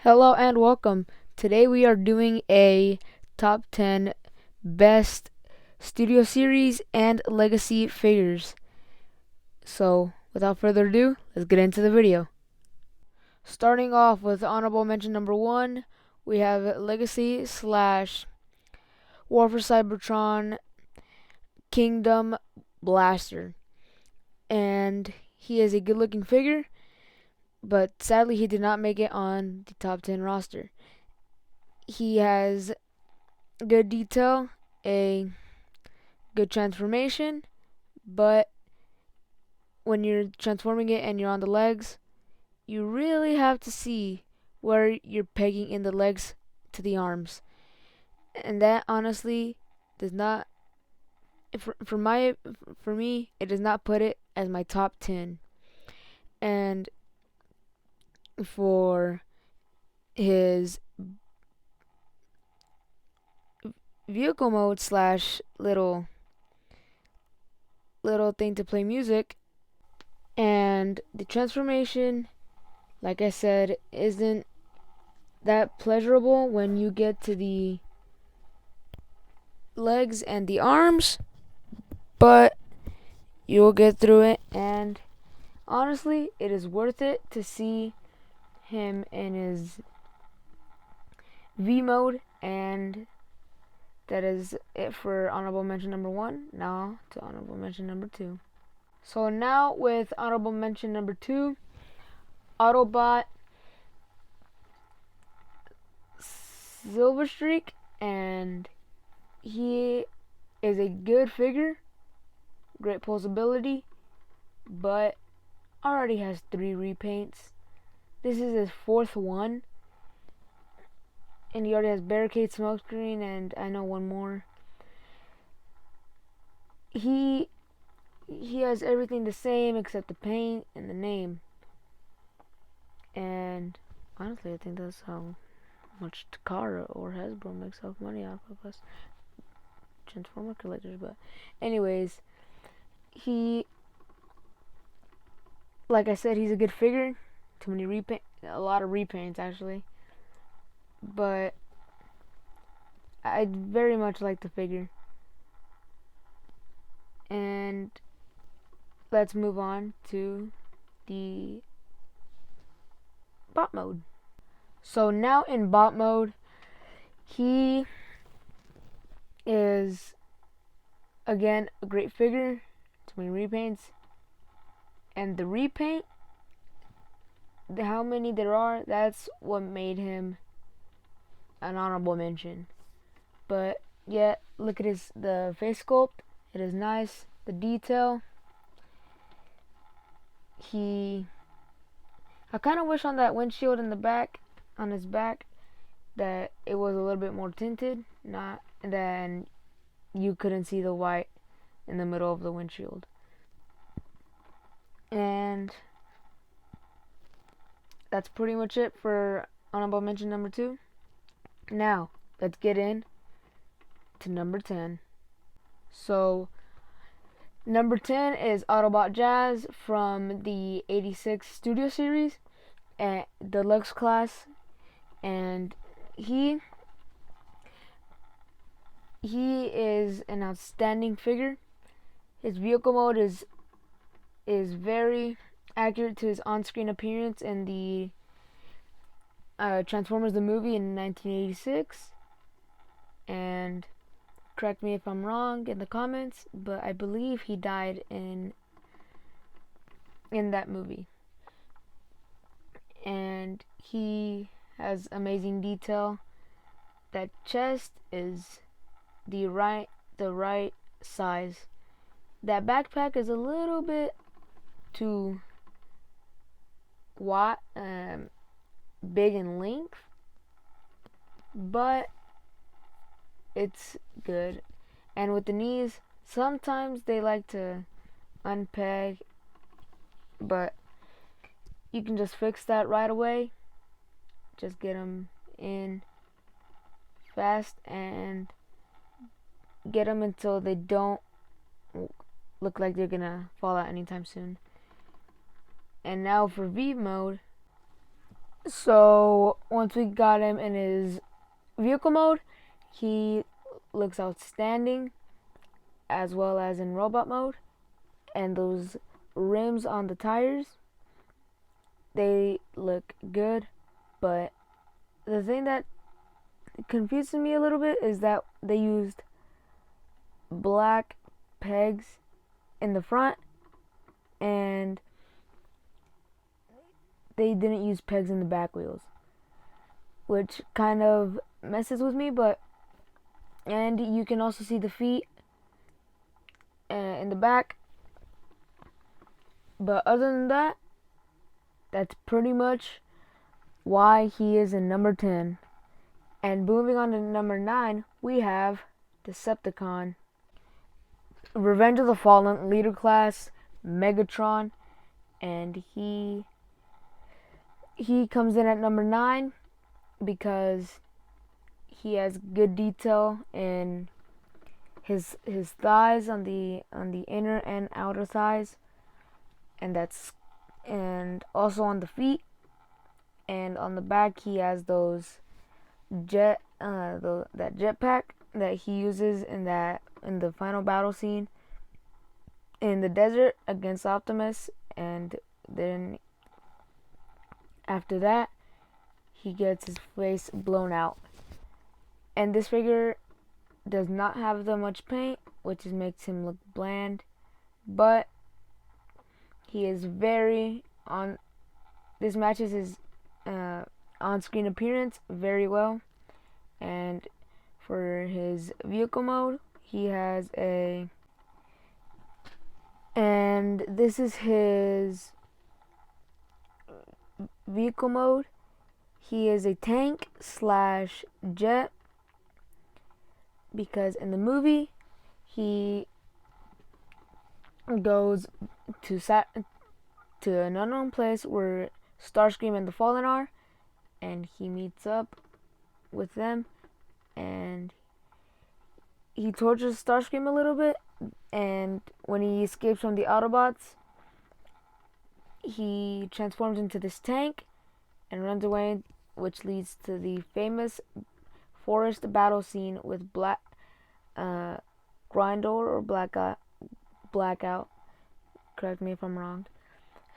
Hello and welcome. Today we are doing a top 10 best studio series and legacy figures. So, without further ado, let's get into the video. Starting off with honorable mention number 1, we have Legacy slash War for Cybertron Kingdom Blaster. And he is a good looking figure, but sadly he did not make it on the top 10 roster. He has good detail, a good transformation, but when you're transforming it and you're on the legs, you really have to see where you're pegging in the legs to the arms. And that honestly does not for me it does not put it as my top 10. And for his vehicle mode slash little thing to play music, and the transformation, like I said, isn't that pleasurable when you get to the legs and the arms, but you will get through it, and honestly, it is worth it to see him in his V mode. And that is it for honorable mention number 1. Now to honorable mention number 2. So now with honorable mention number 2, Autobot Silverstreak, and he is a good figure, great posability, but already has 3 repaints. This is his 4th one, and he already has Barricade, Smokescreen, and I know one more. He has everything the same except the paint and the name. And honestly, I think that's how much Takara or Hasbro makes off money off of us Transformer collectors. But anyways, he, like I said, he's a good figure. Too many repaint, a lot of repaints actually, but I very much like the figure. And let's move on to the bot mode. So now in bot mode, he is again a great figure. Too many repaints, and the repaint, how many there are, that's what made him an honorable mention. But yeah, look at the face sculpt. It is nice. The detail. I kind of wish on that windshield in the back, on his back, that it was a little bit more tinted, not then you couldn't see the white in the middle of the windshield. And that's pretty much it for honorable mention number 2. Now, let's get in to number 10. So, number 10 is Autobot Jazz from the 86 Studio Series at Deluxe Class. And he is an outstanding figure. His vehicle mode is very accurate to his on-screen appearance in the Transformers the movie in 1986. And correct me if I'm wrong in the comments, but I believe he died in that movie. And he has amazing detail. That chest is the right size. That backpack is a little bit too big in length, but it's good. And with the knees, sometimes they like to unpeg, but you can just fix that right away. Just get them in fast and get them until they don't look like they're gonna fall out anytime soon. And now for V mode, So once we got him in his vehicle mode, he looks outstanding, as well as in robot mode. And those rims on the tires, they look good. But the thing that confuses me a little bit is that they used black pegs in the front, and they didn't use pegs in the back wheels, which kind of messes with me. But and you can also see the feet in the back. But other than that, that's pretty much why he is in number 10. And moving on to number 9, we have Decepticon. Revenge of the Fallen, leader class, Megatron, and he comes in at number 9 because he has good detail in his thighs, on the inner and outer thighs, and also on the feet, and on the back he has those that jetpack that he uses in the final battle scene in the desert against Optimus. And then after that, he gets his face blown out. And this figure does not have that much paint, which makes him look bland, but he is very on. This matches his on-screen appearance very well. And for his vehicle mode, he has and this is his vehicle mode. He is a tank slash jet, because in the movie he goes to an unknown place where Starscream and the Fallen are, and he meets up with them, and he tortures Starscream a little bit. And when he escapes from the Autobots, he transforms into this tank and runs away, which leads to the famous forest battle scene with Grindor or Blackout, correct me if I'm wrong,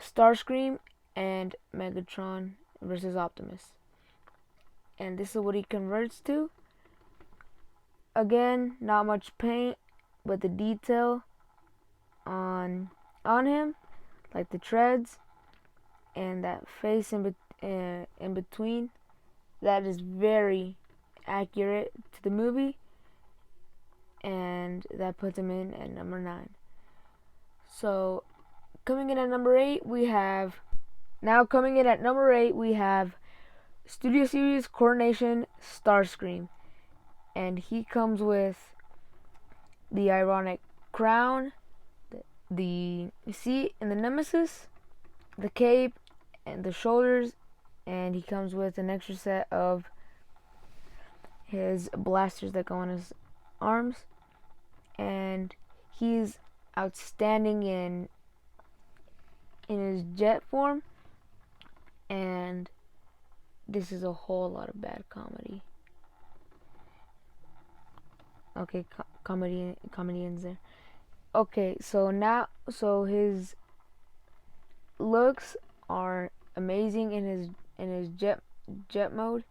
Starscream and Megatron versus Optimus. And this is what he converts to. Again, not much paint, but the detail on him, like the treads and that face in between, that is very accurate to the movie, and that puts him in at number 9. So coming in at number 8, we have Studio Series Coronation Starscream, and he comes with the ironic crown, the seat and the Nemesis, the cape, and the shoulders, and he comes with an extra set of his blasters that go on his arms. And he's outstanding in his jet form, and this is a whole lot of bad comedy. Okay, comedians there. Okay, so his looks are amazing in his jet mode.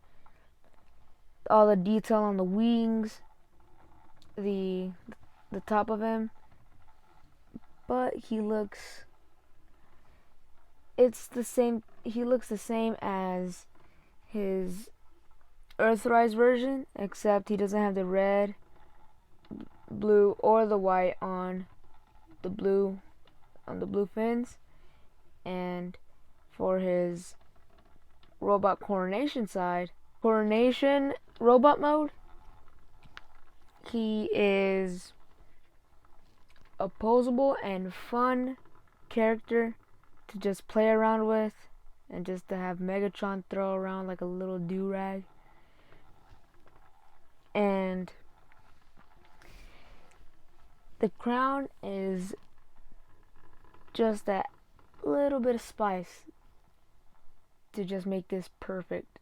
All the detail on the wings, the top of him, but he looks the same as his Earthrise version, except he doesn't have the red, blue, or the white on the blue fins. And for his robot coronation robot mode, he is a posable and fun character to just play around with, and just to have Megatron throw around like a little do-rag. And the crown is just that little bit of spice to just make this perfect.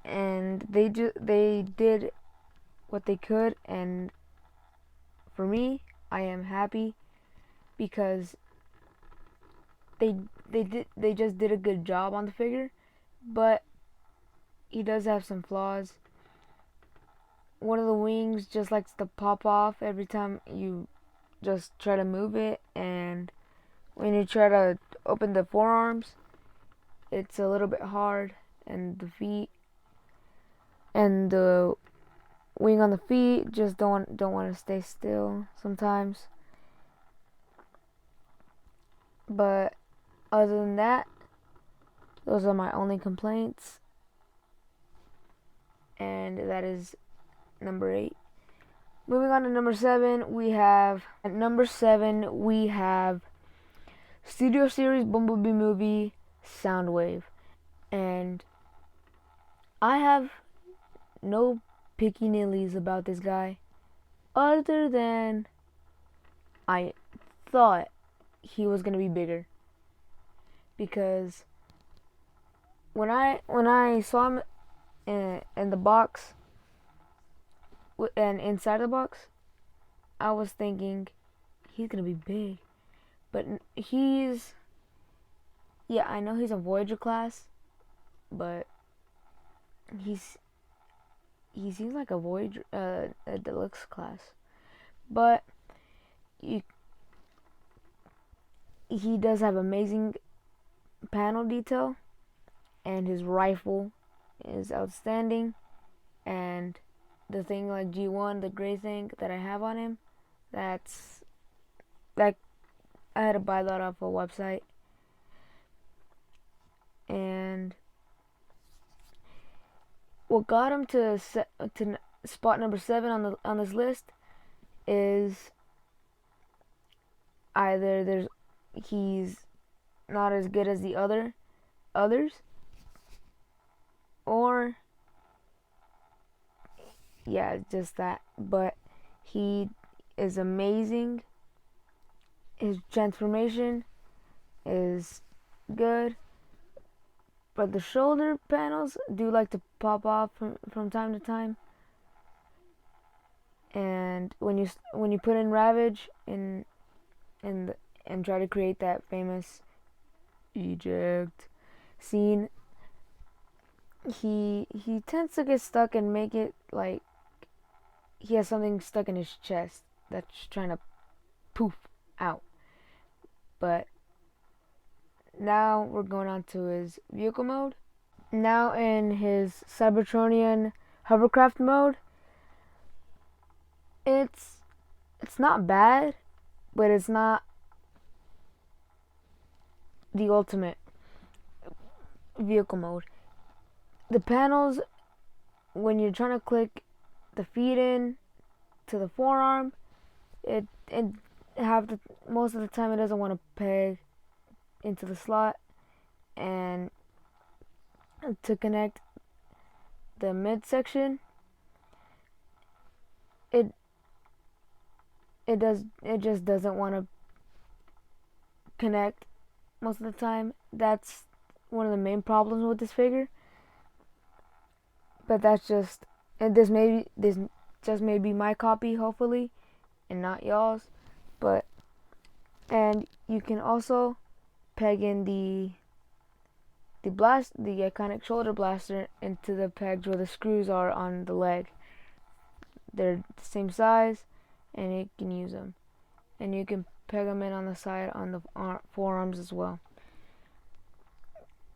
And they did what they could, and for me, I am happy because they just did a good job on the figure, but he does have some flaws. One of the wings just likes to pop off every time you just try to move it, and when you try to open the forearms, it's a little bit hard, and the feet and the wing on the feet just don't want to stay still sometimes. But other than that, those are my only complaints, and that is number 8. Moving on to number 7, we have Studio Series Bumblebee movie Soundwave, and I have no picky nillies about this guy, other than I thought he was gonna be bigger, because when I saw him in the box and inside the box, I was thinking he's gonna be big, but I know he's a Voyager class, but he seems like a Voyager a deluxe class, but he does have amazing panel detail, and his rifle is outstanding, and the thing like G1, the gray thing that I have on him, that's like I had to buy that off a website, and what got him to spot number 7 on this list is either he's not as good as the others, or just that. But he is amazing. His transformation is good, but the shoulder panels do like to pop off from time to time. And when you put in Ravage and try to create that famous eject scene, he tends to get stuck and make it like he has something stuck in his chest that's trying to poof out. But now we're going on to his vehicle mode. Now in his Cybertronian hovercraft mode, it's not bad, but it's not the ultimate vehicle mode. The panels, when you're trying to click the feet in to the forearm, most of the time it doesn't want to peg into the slot, and to connect the midsection, it just doesn't want to connect most of the time. That's one of the main problems with this figure. But this just may be my copy, hopefully, and not y'all's. And you can also peg in the iconic shoulder blaster into the pegs where the screws are on the leg. They're the same size, and you can use them. And you can peg them in on the side on the forearms as well.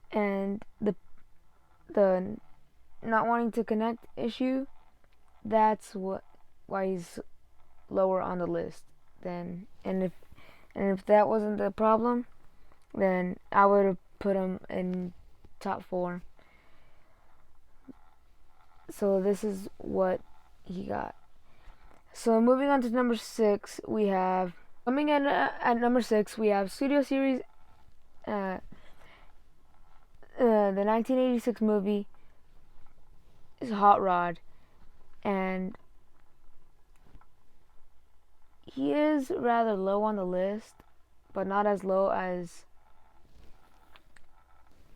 And the not wanting to connect issue, that's why he's lower on the list. And if that wasn't the problem, then I would have put him in top 4. So this is what he got. So moving on to number 6, we have coming in at number 6, we have Studio Series, the 1986 movie is Hot Rod, and he is rather low on the list, but not as low as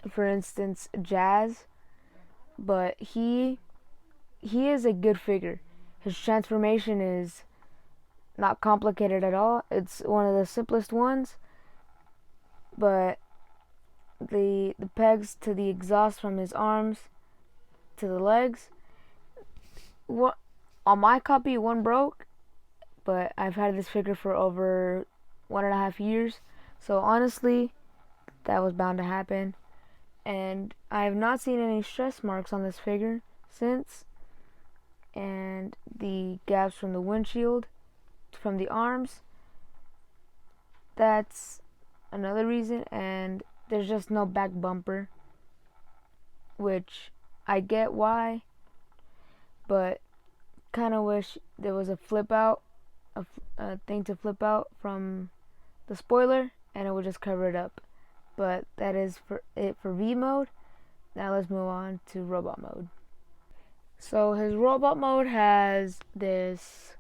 for instance, Jazz, but he is a good figure. His transformation is not complicated at all. It's one of the simplest ones, but the pegs to the exhaust from his arms to the legs. What on my copy one broke, but I've had this figure for over 1.5 years. So honestly, that was bound to happen. And I have not seen any stress marks on this figure since. And the gaps from the windshield, from the arms, that's another reason. And there's just no back bumper, which I get why, but kind of wish there was a flip out, a thing to flip out from the spoiler, and it would just cover it up. But that is for it for V mode. Now let's move on to robot mode. So his robot mode has this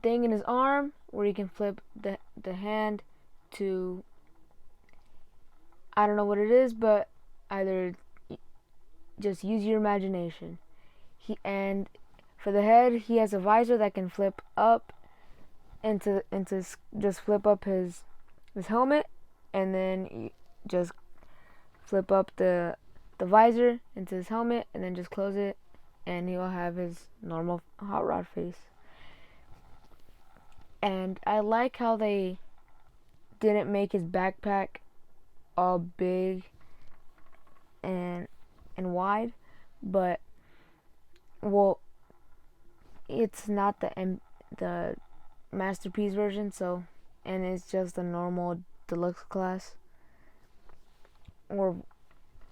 thing in his arm where you can flip the hand to, I don't know what it is, but either just use your imagination. And for the head, he has a visor that can flip up into just flip up his helmet, and then just flip up the visor into his helmet, and then just close it, and he'll have his normal hot rod face. And I like how they didn't make his backpack all big and wide, but well, it's not the masterpiece version, so, and it's just a normal deluxe class. Or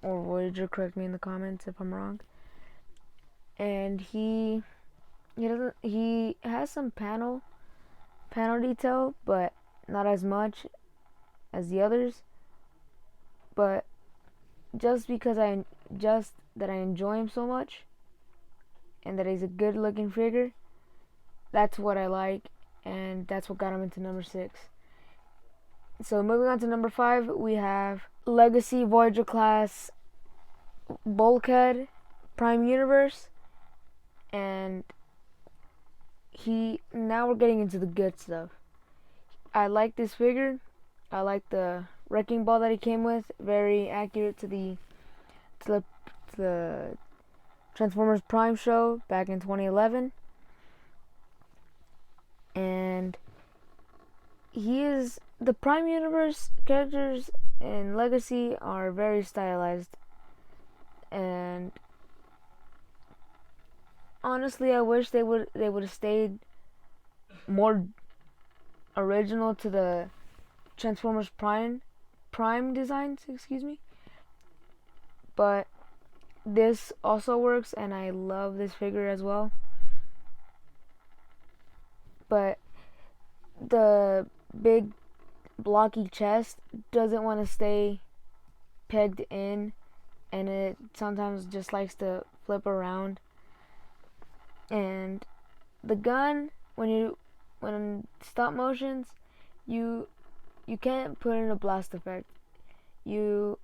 Voyager, correct me in the comments if I'm wrong. And he has some panel detail, but not as much as the others. But just because I enjoy him so much, and that he's a good looking figure, that's what I like, and that's what got him into number 6. So moving on to number 5, we have Legacy Voyager class Bulkhead Prime Universe, and now we're getting into the good stuff. I like this figure. I like the wrecking ball that he came with, very accurate to the Transformers Prime show back in 2011. And the Prime Universe characters in Legacy are very stylized, and honestly, I wish they would have stayed more original to the Transformers Prime designs, but this also works, and I love this figure as well. But the big blocky chest doesn't want to stay pegged in, and it sometimes just likes to flip around. And the gun, when in stop motions, you can't put in a blast effect. You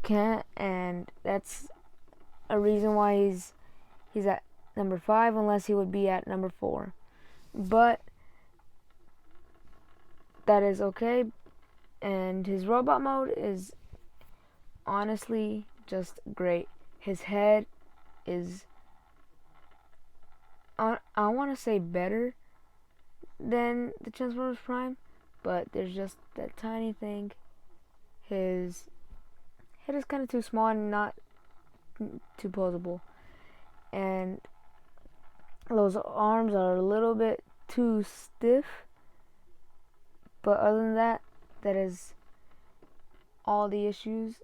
can't, and that's a reason why he's at number 5, unless he would be at number 4. But that is okay. And his robot mode is honestly just great. His head is, I want to say, better than the Transformers Prime, but there's just that tiny thing. His head is kind of too small and not too posable, and those arms are a little bit too stiff. But other than that, that is all the issues.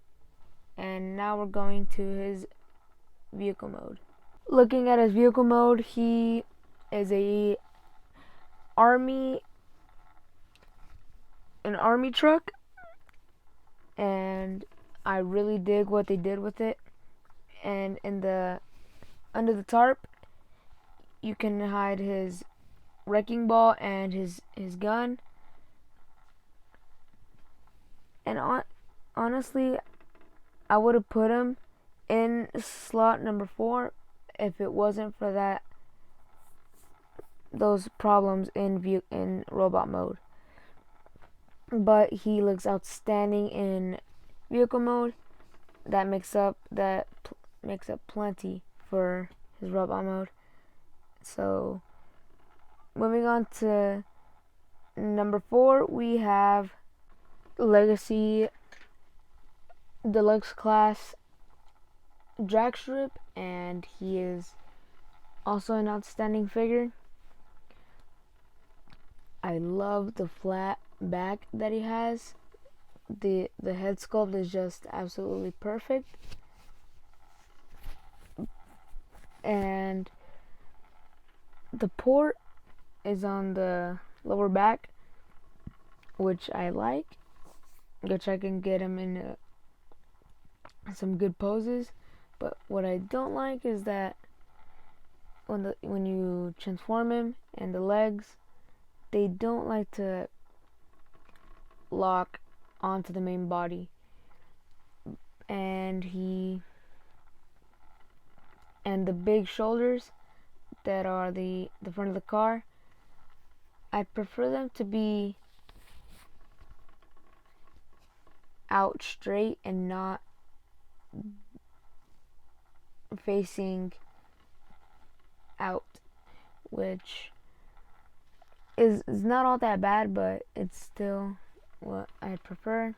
And now we're going to his vehicle mode. Looking at his vehicle mode, he is an army truck, and I really dig what they did with it. And under the tarp, you can hide his wrecking ball and his gun. And honestly, I would have put him in slot number 4 if it wasn't for those problems in robot mode. But he looks outstanding in vehicle mode. That makes up plenty for his robot mode. So moving on to number 4, we have Legacy Deluxe Class Dragstrip, and he is also an outstanding figure. I love the flat back that he has. The head sculpt is just absolutely perfect, and the port is on the lower back, which I like, which I can get him in some good poses. But what I don't like is that when you transform him and the legs, they don't like to lock onto the main body, and the big shoulders that are the front of the car, I prefer them to be out straight and not facing out, which is not all that bad, but it's still what I prefer.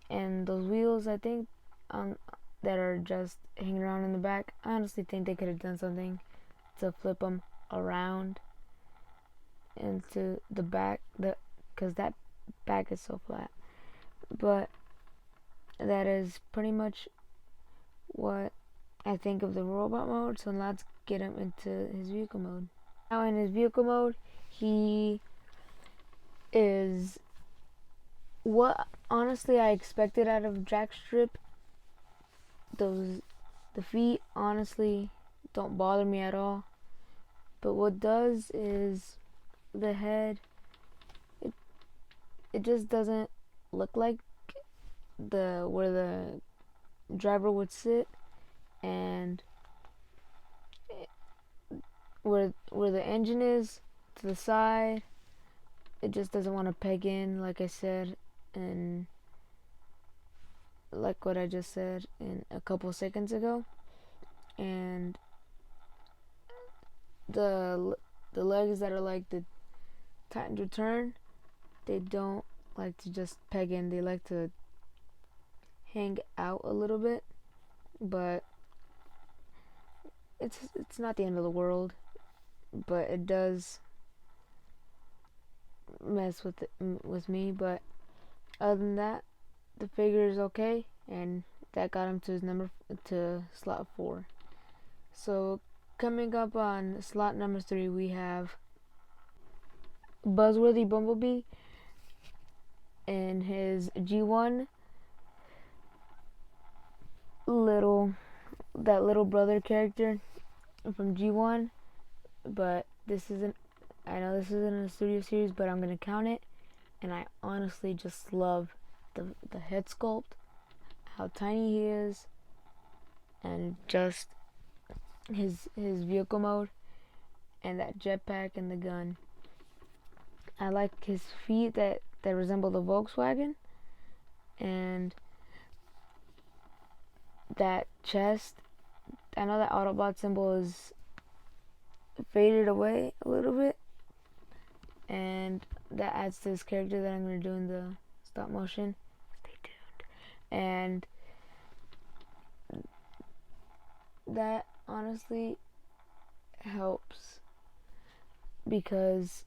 And those wheels, I think, that are just hanging around in the back, I honestly think they could have done something to flip them around into the back, because that back is so flat. But that is pretty much what I think of the robot mode. So let's get him into his vehicle mode. Now in his vehicle mode, he is what honestly I expected out of Dragstrip. The feet honestly don't bother me at all, but what does is the head. It just doesn't look like where the driver would sit, and where the engine is to the side, it just doesn't want to peg in, like I said, and like what I just said in a couple seconds ago. And the legs that are like the tightened return, they don't like to just peg in, they like to hang out a little bit. But it's not the end of the world, but it does mess with me. But other than that, the figure is okay, and that got him to slot 4. So coming up on slot number 3, we have Buzzworthy Bumblebee and his G1 little brother character from G1. But I know this isn't a studio series, but I'm gonna count it. And I honestly just love the head sculpt, how tiny he is, and just his vehicle mode, and that jetpack and the gun. I like his feet that resemble the Volkswagen, and that chest. I know that Autobot symbol is faded away a little bit, and that adds to his character that I'm going to do in the stop motion. Stay tuned. And that honestly helps, because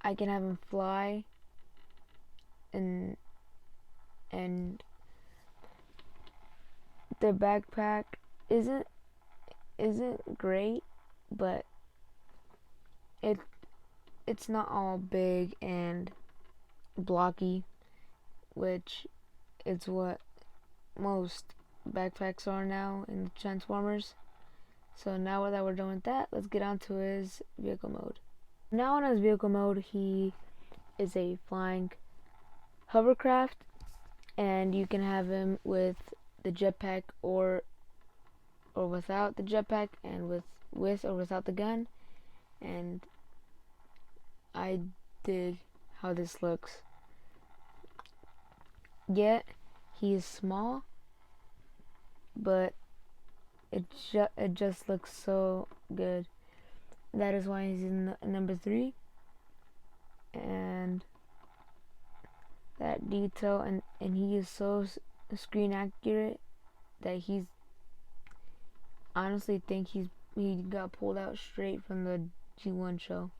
I can have him fly, and the backpack isn't great, but it's not all big and blocky, which is what most backpacks are now in Transformers. So now that we're done with that, let's get on to his vehicle mode. Now in his vehicle mode, he is a flying hovercraft, and you can have him with the jetpack or without the jetpack, and with or without the gun. And I dig how this looks. Yet he is small, but it just looks so good. That is why he's in number 3. And that detail, and he is so screen accurate that he's honestly think he got pulled out straight from the G1 show.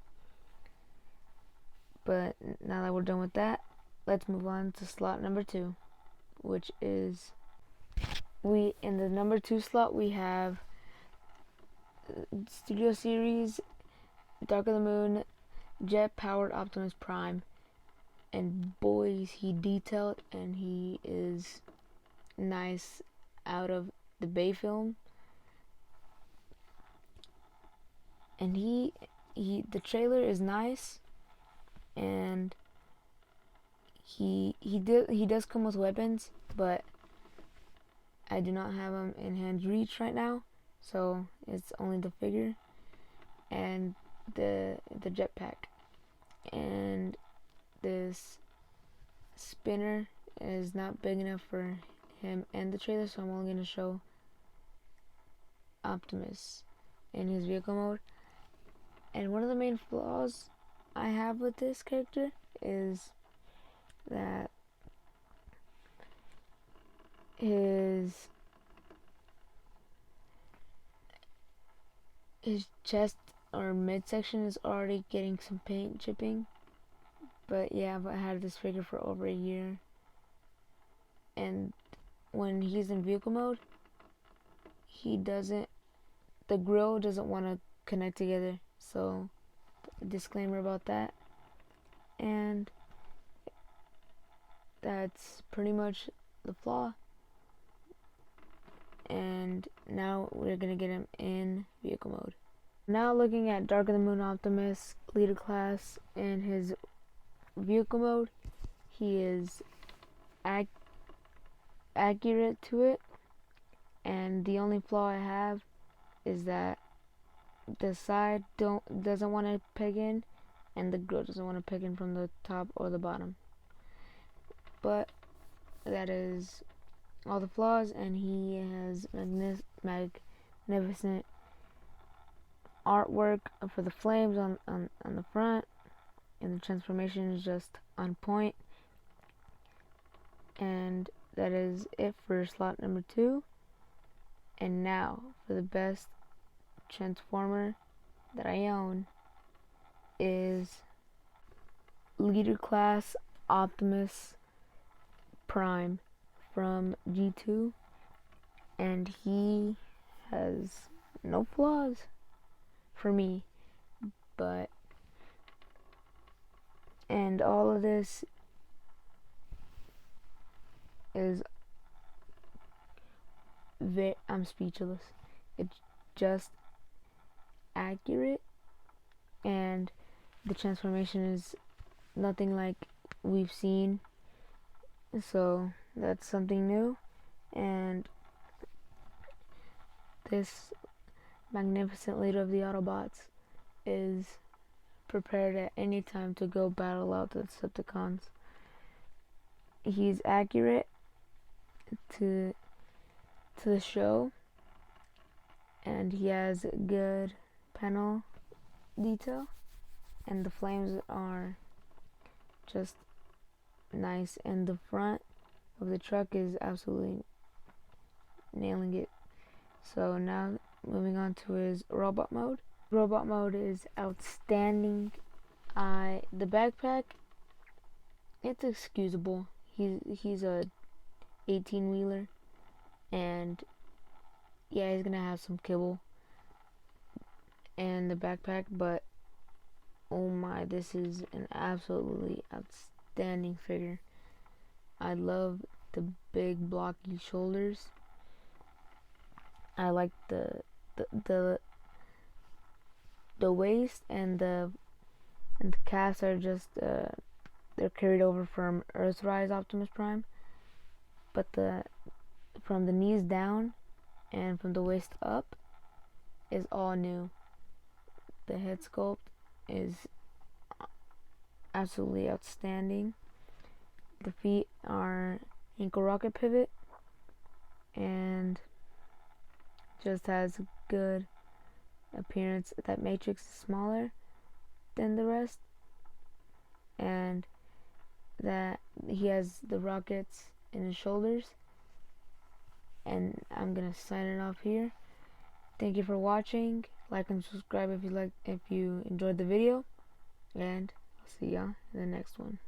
But now that we're done with that, let's move on to slot number 2, which is in the number 2 slot we have Studio Series Dark of the Moon Jet Powered Optimus Prime. And boys, he detailed, and he is nice out of the Bay film. And the trailer is nice, and he does come with weapons, but I do not have them in hand reach right now, so it's only the figure and the jetpack. And this spinner is not big enough for him and the trailer, so I'm only going to show Optimus in his vehicle mode. And one of the main flaws I have with this character is that his chest or midsection is already getting some paint chipping. But yeah, I've had this figure for over a year, and when he's in vehicle mode, the grill doesn't want to connect together, so disclaimer about that. And that's pretty much the flaw. And now we're gonna get him in vehicle mode. Now looking at Dark of the Moon Optimus Leader Class in his vehicle mode, he is accurate to it, and the only flaw I have is that the side doesn't want to peg in, and the grill doesn't want to peg in from the top or the bottom. But that is all the flaws, and he has magnificent artwork for the flames on the front, and the transformation is just on point. And that is it for slot number 2. And now for the best Transformer that I own is Leader Class Optimus Prime from G2, and he has no flaws for me, and all of this is I'm speechless. It's just accurate, and the transformation is nothing like we've seen, so that's something new. And this magnificent leader of the Autobots is prepared at any time to go battle out the Decepticons. He's accurate to the show, and he has good panel detail, and the flames are just nice, and the front of the truck is absolutely nailing it. So now moving on to his robot mode. Robot mode is outstanding. The backpack, it's excusable. He's a 18-wheeler, and yeah, he's gonna have some kibble and the backpack, but oh my, this is an absolutely outstanding figure. I love the big blocky shoulders. I like the waist, and the calves are just they're carried over from Earthrise Optimus Prime, but from the knees down and from the waist up is all new. The head sculpt is absolutely outstanding. The feet are ankle rocket pivot and just has a good appearance. That Matrix is smaller than the rest, and that he has the rockets in his shoulders. And I'm gonna sign it off here. Thank you for watching. Like and subscribe if you enjoyed the video, and I'll see ya in the next one.